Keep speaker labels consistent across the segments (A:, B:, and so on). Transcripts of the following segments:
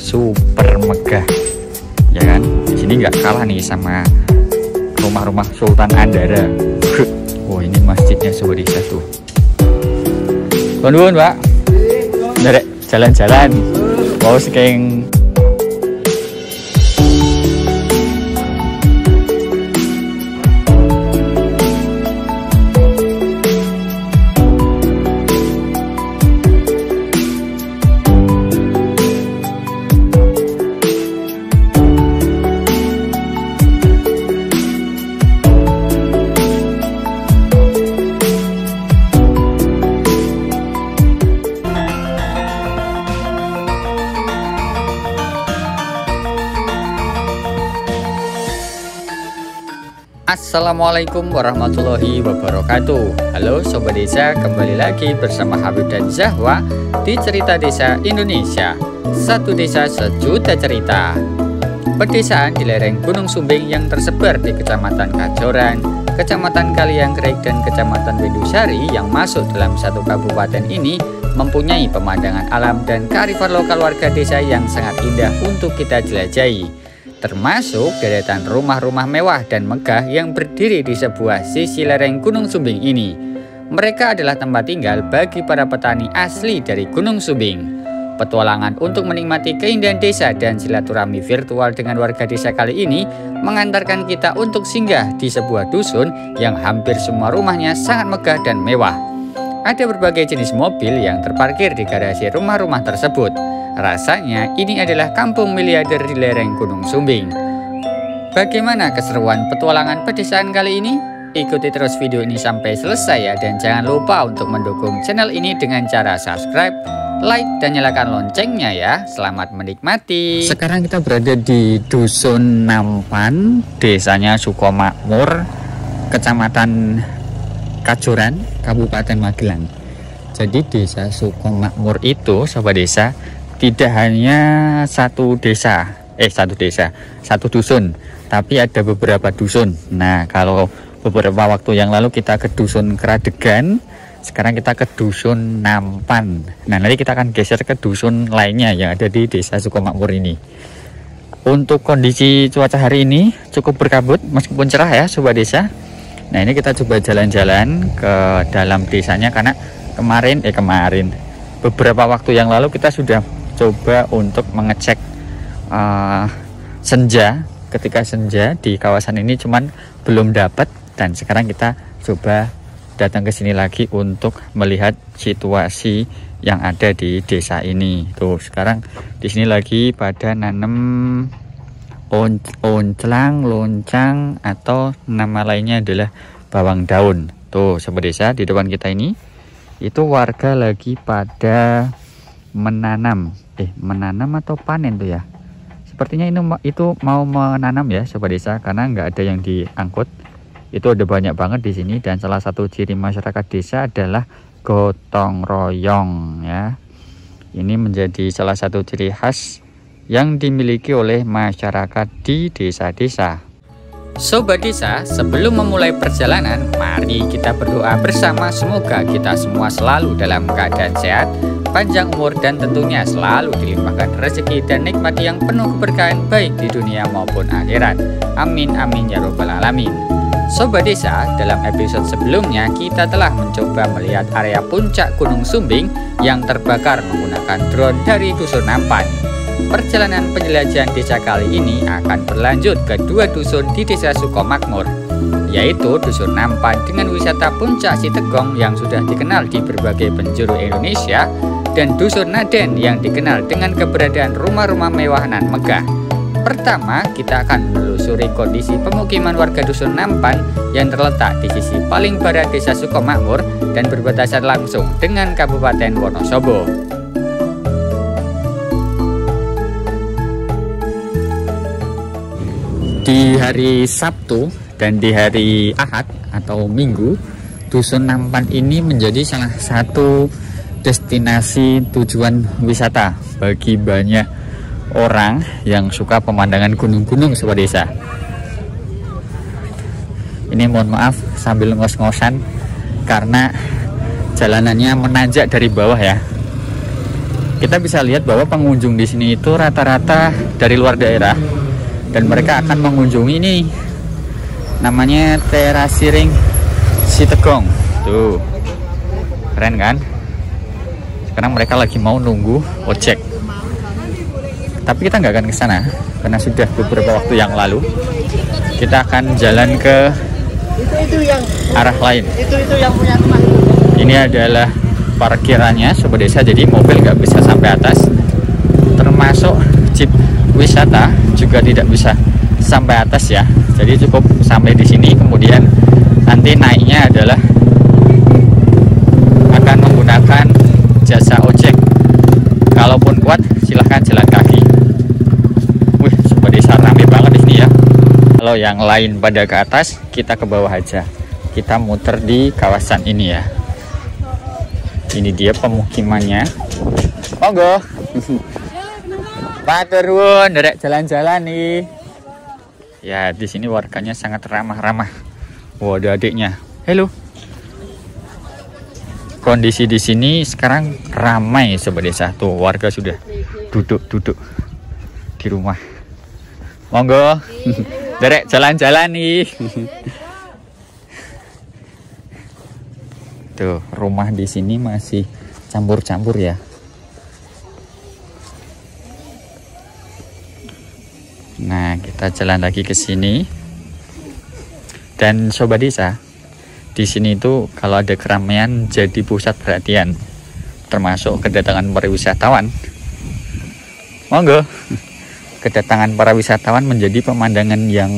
A: super megah, ya kan? Di sini nggak kalah nih sama rumah-rumah Sultan Andara. Oh, ini masjidnya Sobat Desa tuh. Nuwun, Pak. Derek jalan-jalan. Mau sekeng. Assalamualaikum warahmatullahi wabarakatuh. Halo Sobat Desa, kembali lagi bersama Habib dan Zahwa di Cerita Desa Indonesia. Satu desa sejuta cerita. Pedesaan di lereng Gunung Sumbing yang tersebar di Kecamatan Kajoran, Kecamatan Kaliangkrek, dan Kecamatan Windusari yang masuk dalam satu kabupaten ini mempunyai pemandangan alam dan kearifan lokal warga desa yang sangat indah untuk kita jelajahi. Termasuk deretan rumah-rumah mewah dan megah yang berdiri di sebuah sisi lereng Gunung Sumbing ini. Mereka adalah tempat tinggal bagi para petani asli dari Gunung Sumbing. Petualangan untuk menikmati keindahan desa dan silaturahmi virtual dengan warga desa kali ini mengantarkan kita untuk singgah di sebuah dusun yang hampir semua rumahnya sangat megah dan mewah. Ada berbagai jenis mobil yang terparkir di garasi rumah-rumah tersebut. Rasanya ini adalah kampung miliarder di lereng Gunung Sumbing. Bagaimana keseruan petualangan pedesaan kali ini? Ikuti terus video ini sampai selesai ya, dan jangan lupa untuk mendukung channel ini dengan cara subscribe, like, dan nyalakan loncengnya ya. Selamat menikmati. Sekarang kita berada di Dusun Nampan, desanya Sukomakmur, Kecamatan Kajoran, Kabupaten Magelang. Jadi desa Sukomakmur itu, Sobat Desa, tidak hanya satu dusun, tapi ada beberapa dusun. Nah, kalau beberapa waktu yang lalu kita ke dusun Keradegan, sekarang kita ke dusun Nampan. Nah, nanti kita akan geser ke dusun lainnya yang ada di desa Sukomakmur ini. Untuk kondisi cuaca hari ini cukup berkabut meskipun cerah ya Sobat Desa. Nah, ini kita coba jalan-jalan ke dalam desanya karena kemarin beberapa waktu yang lalu kita sudah coba untuk mengecek senja. Ketika senja di kawasan ini cuman belum dapat, dan sekarang kita coba datang ke sini lagi untuk melihat situasi yang ada di desa ini. Tuh, sekarang di sini lagi pada nanam onclang, loncang, atau nama lainnya adalah bawang daun. Tuh, Sobat Desa, di depan kita ini itu warga lagi pada menanam atau panen tuh ya. Sepertinya itu mau menanam ya Sobat Desa, karena nggak ada yang diangkut. Itu ada banyak banget di sini, dan salah satu ciri masyarakat desa adalah gotong royong ya. Ini menjadi salah satu ciri khas yang dimiliki oleh masyarakat di desa-desa. Sobat Desa, sebelum memulai perjalanan, mari kita berdoa bersama. Semoga kita semua selalu dalam keadaan sehat, panjang umur, dan tentunya selalu dilimpahkan rezeki dan nikmat yang penuh keberkahan baik di dunia maupun akhirat. Amin amin ya robbal alamin. Sobat Desa, dalam episode sebelumnya kita telah mencoba melihat area puncak Gunung Sumbing yang terbakar menggunakan drone dari Dusun Nampan. Perjalanan penjelajahan desa kali ini akan berlanjut ke dua dusun di desa Sukomakmur, yaitu Dusun Nampan dengan wisata Puncak Sitegong yang sudah dikenal di berbagai penjuru Indonesia, dan Dusun Naden yang dikenal dengan keberadaan rumah-rumah mewah nan megah. Pertama, kita akan menelusuri kondisi pemukiman warga Dusun Nampan yang terletak di sisi paling barat desa Sukomakmur dan berbatasan langsung dengan Kabupaten Wonosobo. Di hari Sabtu dan di hari Ahad atau Minggu, Dusun Nampan ini menjadi salah satu destinasi tujuan wisata bagi banyak orang yang suka pemandangan gunung-gunung Sobat Desa. Ini mohon maaf sambil ngos-ngosan karena jalanannya menanjak dari bawah ya. Oke, kita bisa lihat bahwa pengunjung di sini itu rata-rata dari luar daerah, dan mereka akan mengunjungi ini namanya Terasiring Sitegong. Tuh, keren kan? Sekarang mereka lagi mau nunggu ojek, tapi kita nggak akan ke sana karena sudah beberapa waktu yang lalu. Kita akan jalan ke arah lain.
B: Itu yang punya rumah.
A: Ini adalah parkirannya Sobat Desa, jadi mobil nggak bisa sampai atas, termasuk jeep wisata juga tidak bisa sampai atas ya. Jadi cukup sampai di sini, kemudian nanti naiknya adalah akan menggunakan jasa ojek. Kalaupun kuat silahkan jalan kaki. Wih, Sobat Desa rame banget di sini ya. Kalau yang lain pada ke atas, kita ke bawah aja. Kita muter di kawasan ini ya. Ini dia pemukimannya. Monggo. Matur nuwun, nderek jalan-jalan nih. Ya, di sini warganya sangat ramah-ramah. Wah, ada adiknya. Halo. Kondisi di sini sekarang ramai Sobat Desa. Tuh, warga sudah duduk-duduk di rumah. Monggo. Nderek jalan-jalan nih. Tuh, rumah di sini masih campur-campur ya. Nah, kita jalan lagi ke sini. Dan Sobat Desa, di sini itu kalau ada keramaian jadi pusat perhatian, termasuk kedatangan para wisatawan. Monggo. Kedatangan para wisatawan menjadi pemandangan yang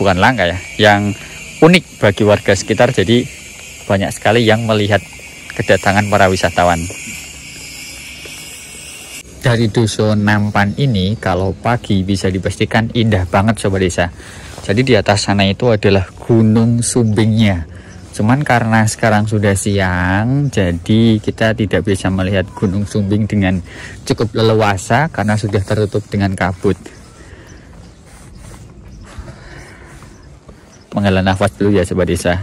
A: bukan langka ya, yang unik bagi warga sekitar. Jadi banyak sekali yang melihat kedatangan para wisatawan. Dari Dusun Nampan ini kalau pagi bisa dipastikan indah banget Sobat Desa. Jadi di atas sana itu adalah Gunung Sumbingnya. Cuman karena sekarang sudah siang, jadi kita tidak bisa melihat Gunung Sumbing dengan cukup leluasa karena sudah tertutup dengan kabut. Menghela nafas dulu ya Sobat Desa,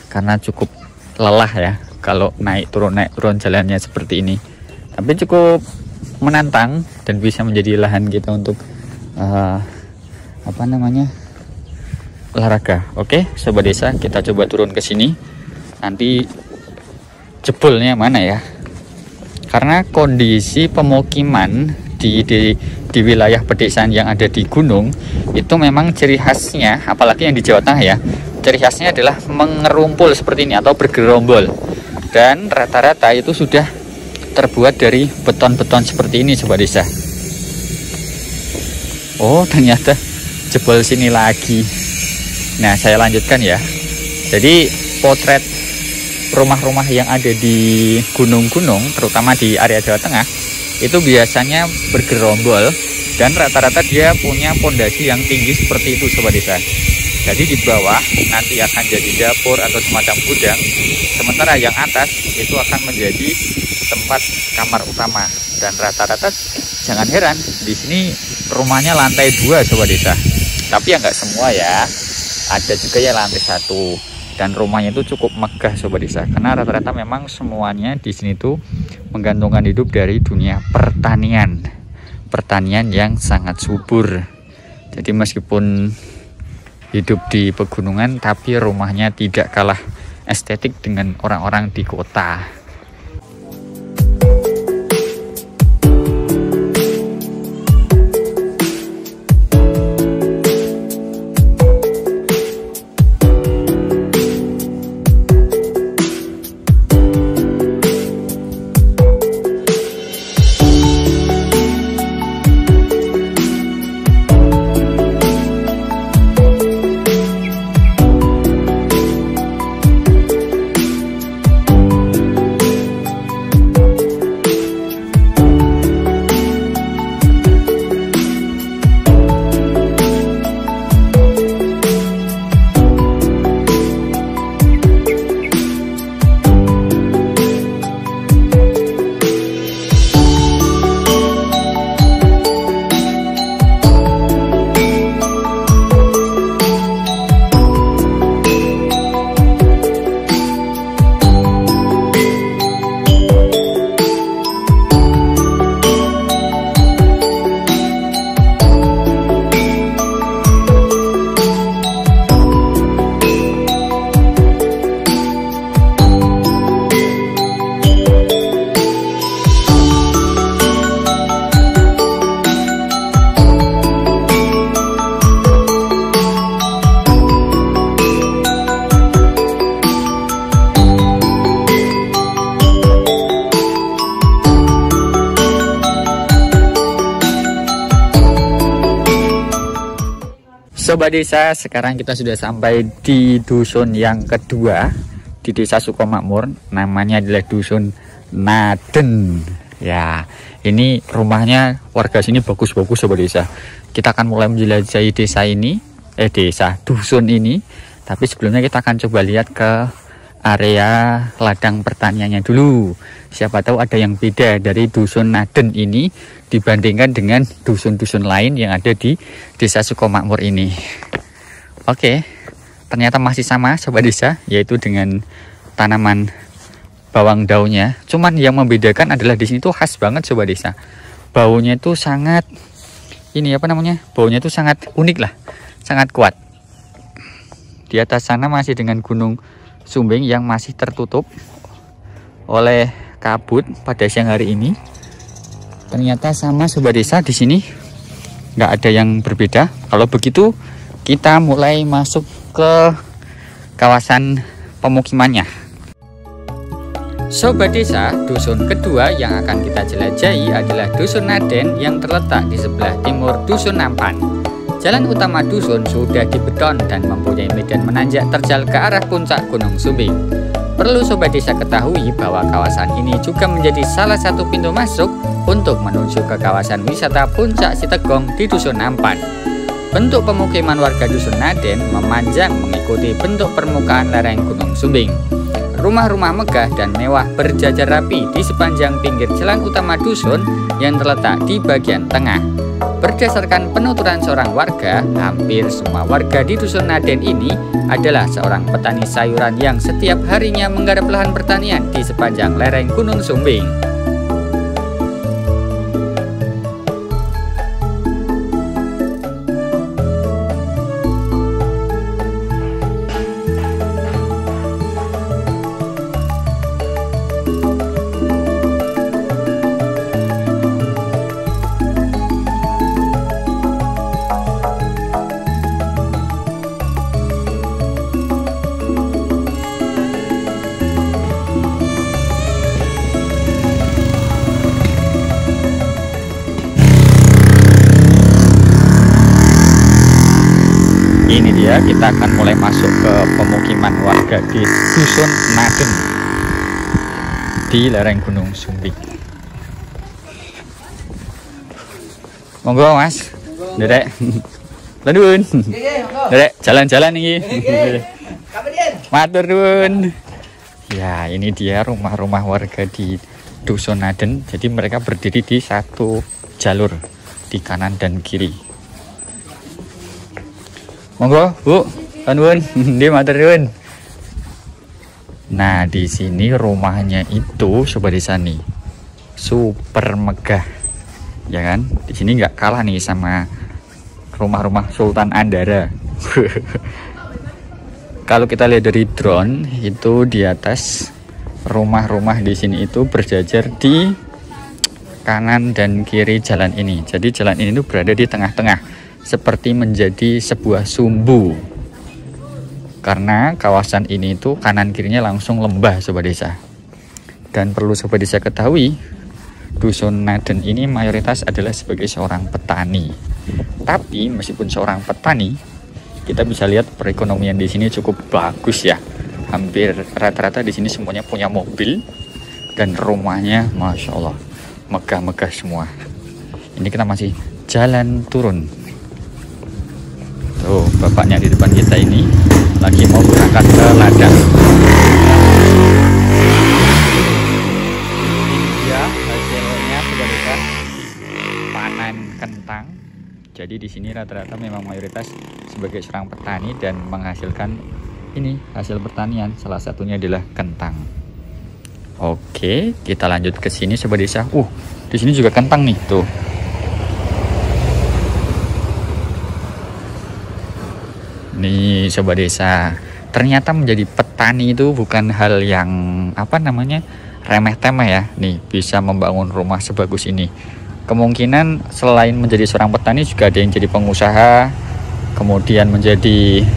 A: karena cukup lelah ya kalau naik turun jalannya seperti ini. Tapi cukup menantang dan bisa menjadi lahan kita untuk olahraga. Oke Sobat Desa, kita coba turun ke sini. Nanti jebolnya mana ya, karena kondisi pemukiman di wilayah pedesaan yang ada di gunung itu memang ciri khasnya, apalagi yang di Jawa Tengah ya, ciri khasnya adalah mengerumpul seperti ini atau bergerombol, dan rata-rata itu sudah terbuat dari beton-beton seperti ini Sobat Desa. Oh, ternyata jebol sini lagi. Nah, saya lanjutkan ya. Jadi potret rumah-rumah yang ada di gunung-gunung, terutama di area Jawa Tengah, itu biasanya bergerombol, dan rata-rata dia punya pondasi yang tinggi seperti itu Sobat Desa. Jadi di bawah nanti akan jadi dapur atau semacam gudang, sementara yang atas itu akan menjadi tempat kamar utama. Dan rata-rata jangan heran di sini rumahnya lantai 2 Sobat Desa. Tapi ya nggak semua ya, ada juga ya lantai 1. Dan rumahnya itu cukup megah Sobat Desa, karena rata-rata memang semuanya di sini tuh menggantungkan hidup dari dunia pertanian yang sangat subur. Jadi meskipun hidup di pegunungan, tapi rumahnya tidak kalah estetik dengan orang-orang di kota. Sobat Desa, sekarang kita sudah sampai di dusun yang kedua di Desa Sukomakmur. Namanya adalah Dusun Naden. Ya, ini rumahnya warga sini bagus-bagus Sobat Desa. Kita akan mulai menjelajahi desa ini, dusun ini. Tapi sebelumnya kita akan coba lihat ke area ladang pertaniannya dulu. Siapa tahu ada yang beda dari Dusun Naden ini dibandingkan dengan dusun-dusun lain yang ada di Desa Sukomakmur ini. Oke, ternyata masih sama Sobat Desa, yaitu dengan tanaman bawang daunnya. Cuman yang membedakan adalah di sini tuh khas banget Sobat Desa. Baunya itu sangat baunya itu sangat unik lah, sangat kuat. Di atas sana masih dengan Gunung Sumbing yang masih tertutup oleh kabut pada siang hari ini. Ternyata sama Sobat Desa, di sini nggak ada yang berbeda. Kalau begitu kita mulai masuk ke kawasan pemukimannya. Sobat Desa, dusun kedua yang akan kita jelajahi adalah Dusun Naden yang terletak di sebelah timur Dusun Nampan. Jalan utama dusun sudah dibeton dan mempunyai medan menanjak terjal ke arah puncak Gunung Sumbing. Perlu Sobat Desa ketahui bahwa kawasan ini juga menjadi salah satu pintu masuk untuk menuju ke kawasan wisata Puncak Sitegong di Dusun Nampan. Bentuk pemukiman warga Dusun Naden memanjang mengikuti bentuk permukaan lereng Gunung Sumbing. Rumah-rumah megah dan mewah berjajar rapi di sepanjang pinggir jalan utama dusun yang terletak di bagian tengah. Berdasarkan penuturan seorang warga, hampir semua warga di Dusun Naden ini adalah seorang petani sayuran yang setiap harinya menggarap lahan pertanian di sepanjang lereng Gunung Sumbing. Ini dia, kita akan mulai masuk ke pemukiman warga di Dusun Naden di lereng Gunung Sumbing. Monggo Mas, Dedek, Ledun, Dedek, jalan-jalan nih. Matur nuwun. Ya, ini dia rumah-rumah warga di Dusun Naden. Jadi mereka berdiri di satu jalur di kanan dan kiri. Monggo, Bu, nuwun, nggih matur nuwun. Nah, di sini rumahnya itu Sobat Desa nih, super megah, ya kan? Di sini nggak kalah nih sama rumah-rumah Sultan Andara. Kalau kita lihat dari drone itu di atas, rumah-rumah di sini itu berjajar di kanan dan kiri jalan ini. Jadi jalan ini tuh berada di tengah-tengah, seperti menjadi sebuah sumbu, karena kawasan ini itu kanan kirinya langsung lembah Sobat Desa. Dan perlu Sobat Desa ketahui, Dusun Naden ini mayoritas adalah sebagai seorang petani. Tapi meskipun seorang petani, kita bisa lihat perekonomian di sini cukup bagus ya. Hampir rata-rata di sini semuanya punya mobil dan rumahnya Masya Allah megah-megah semua. Ini kita masih jalan turun. Tuh, bapaknya di depan kita ini lagi mau berangkat ke ladang. Ini dia hasilnya Sobat Desa, panen kentang. Jadi di sini rata-rata memang mayoritas sebagai seorang petani dan menghasilkan ini hasil pertanian. Salah satunya adalah kentang. Oke, kita lanjut ke sini Sobat Desa. Di sini juga kentang nih, tuh. Nih Sobat Desa, ternyata menjadi petani itu bukan hal yang remeh-temeh ya. Nih, bisa membangun rumah sebagus ini. Kemungkinan selain menjadi seorang petani juga ada yang jadi pengusaha, kemudian menjadi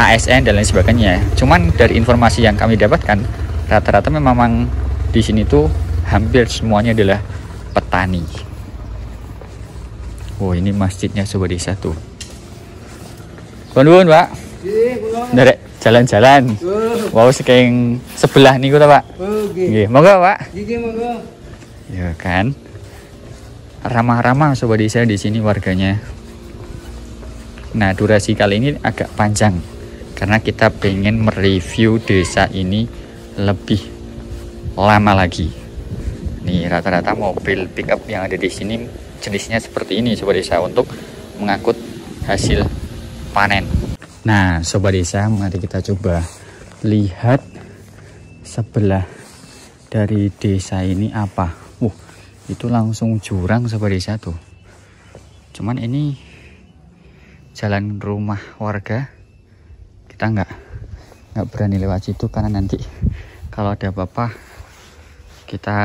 A: ASN dan lain sebagainya. Cuman dari informasi yang kami dapatkan, rata-rata memang di sini tuh hampir semuanya adalah petani. Oh, ini masjidnya Sobat Desa tuh. Nuwun, Pak. Nderek jalan-jalan. Wow, saking sebelah niku ta, Pak. Nggih, monggo, Pak.
B: Nggih, monggo.
A: Ya kan. Ramah-ramah Sobat Desa di sini warganya. Nah, durasi kali ini agak panjang karena kita pengen mereview desa ini lebih lama lagi. Nih, rata-rata mobil pickup yang ada di sini jenisnya seperti ini Sobat Desa untuk mengangkut hasil panen. Nah, Sobat Desa, mari kita coba lihat sebelah dari desa ini apa. Itu langsung jurang Sobat Desa tuh. Cuman ini jalan rumah warga. Kita nggak berani lewat situ karena nanti kalau ada apa-apa kita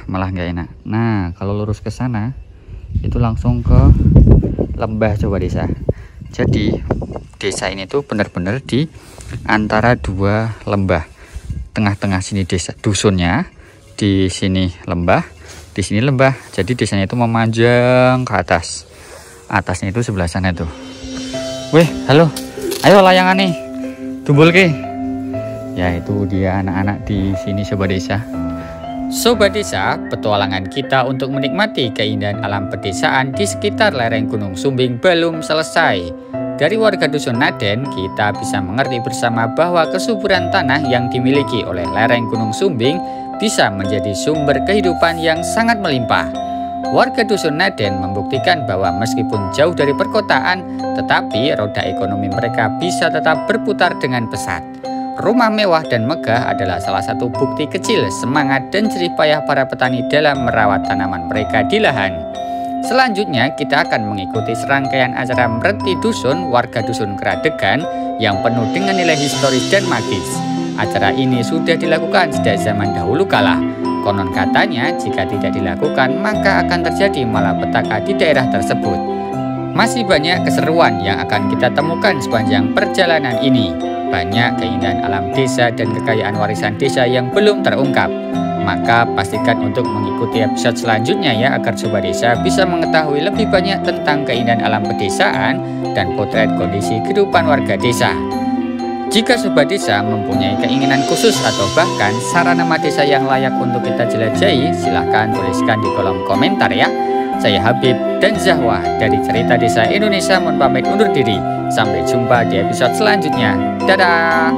A: malah nggak enak. Nah, kalau lurus ke sana itu langsung ke lembah Sobat Desa. Jadi desa ini tuh benar-benar di antara dua lembah. Tengah-tengah sini desa dusunnya, di sini lembah, di sini lembah. Jadi desanya itu memanjang ke atas. Atasnya itu sebelah sana tuh. Weh, halo. Ayo layangan nih. Tumbul ke. Ya, itu dia anak-anak di sini Sobat Desa. Sobat Desa, petualangan kita untuk menikmati keindahan alam pedesaan di sekitar lereng Gunung Sumbing belum selesai. Dari warga Dusun Naden, kita bisa mengerti bersama bahwa kesuburan tanah yang dimiliki oleh lereng Gunung Sumbing bisa menjadi sumber kehidupan yang sangat melimpah. Warga Dusun Naden membuktikan bahwa meskipun jauh dari perkotaan, tetapi roda ekonomi mereka bisa tetap berputar dengan pesat. Rumah mewah dan megah adalah salah satu bukti kecil semangat dan jerih payah para petani dalam merawat tanaman mereka di lahan. Selanjutnya kita akan mengikuti serangkaian acara Mereti Dusun warga Dusun Keradegan yang penuh dengan nilai historis dan magis. Acara ini sudah dilakukan sejak zaman dahulu kala. Konon katanya jika tidak dilakukan maka akan terjadi malapetaka di daerah tersebut. Masih banyak keseruan yang akan kita temukan sepanjang perjalanan ini. Banyak keindahan alam desa dan kekayaan warisan desa yang belum terungkap. Maka pastikan untuk mengikuti episode selanjutnya ya, agar Sobat Desa bisa mengetahui lebih banyak tentang keindahan alam pedesaan dan potret kondisi kehidupan warga desa. Jika Sobat Desa mempunyai keinginan khusus atau bahkan saran nama desa yang layak untuk kita jelajahi, silahkan tuliskan di kolom komentar ya. Saya Habib dan Zahwa dari Cerita Desa Indonesia mohon pamit undur diri. Sampai jumpa di episode selanjutnya. Dadah!